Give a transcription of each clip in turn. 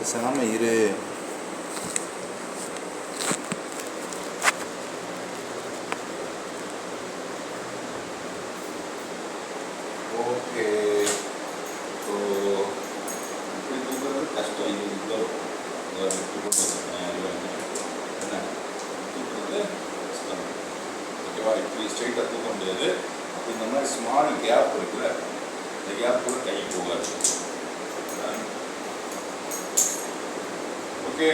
பேசாமல் இரு. Okay, so இப்படி தூக்குறது கஷ்டம். இது இவ்வளோ என்ன தூக்குறது கஷ்டம். ஓகேவா? இப்படி ஸ்ட்ரெயிட்டாக தூக்க முடியாது. இந்த மாதிரி ஸ்மால் கேப் இருக்குல்ல, இந்த கேப் கூட கை போகாது. ஓகே,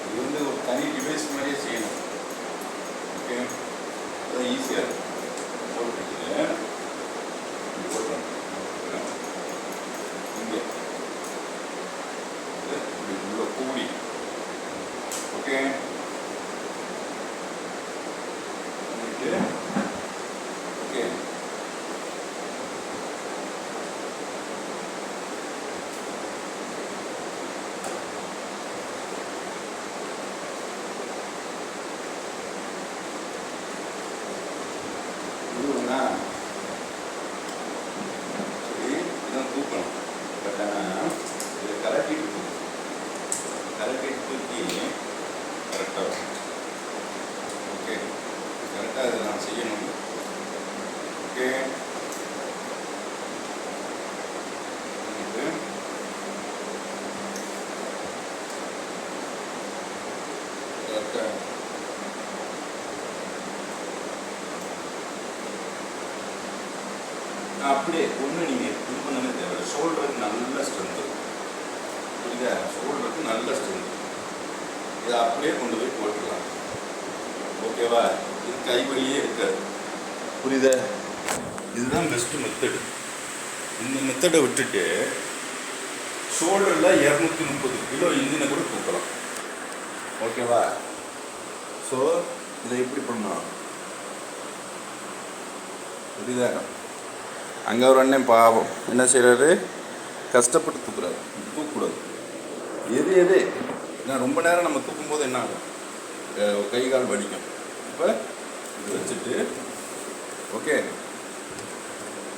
இது வந்து ஒரு தனி டிவைஸ் மாதிரியே செய்யணும். ஓகே, அது ஈஸியாக இருக்கும். போட்டுட்டு போட்டுறோம் இங்கே இப்படி உள்ள கூடி. ஓகே, ஓகே, இதுனா சரி, இதான் தூக்கணும். பட் ஆனால் இதை கலட்டிட்டு தூக்கி கரெக்டாக. ஓகே, கரெக்டாக இதை நான் செய்யணும். ஓகே, கரெக்டாக அப்படியே ஒன்று நீங்கள் இது பண்ணவே தேவை. ஷோல்டருக்கு நல்ல ஸ்ட்ரென்த்து, புரியுதா? ஷோல்டருக்கு நல்ல ஸ்ட்ரென்த்து. இதை அப்படியே கொண்டு போய் போட்டுக்கலாம். ஓகேவா? இது கை வழியே இருக்காது, புரியுதா? இதுதான் பெஸ்ட்டு மெத்தடு. இந்த மெத்தடை விட்டுட்டு ஷோல்டரில் 230 கிலோ இன்ஜினை கூட தூக்கலாம். ஓகேவா? ஸோ இதை எப்படி பண்ணலாம், புரியுதா? அங்கே ஒரு அண்ணன் பாவம் என்ன செய்கிறாரு, கஷ்டப்பட்டு தூக்குறாரு. தூக்கக்கூடாது. எது ஏன்னா ரொம்ப நேரம் நம்ம தூக்கும்போது என்ன ஆகும், கை கால் வலிக்கும். இப்போ இது வச்சுட்டு ஓகே,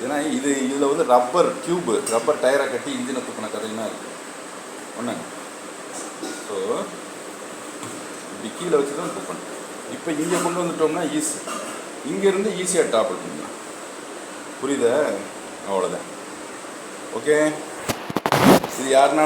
ஏன்னா இதில் வந்து ரப்பர் டயரை கட்டி இன்ஜினை தூக்கின கதைன்னா இருக்குது ஒன்று. ஸோ இப்படி கீழே வச்சு தான் தூக்கணும். இப்போ இங்கே கொண்டு வந்துட்டோம்னா ஈஸி, இங்கேருந்து ஈஸியாக டாப் பண்ணிடலாம். புரியுதா? அவ்வளோதான். ஓகே, இது யாருன்னா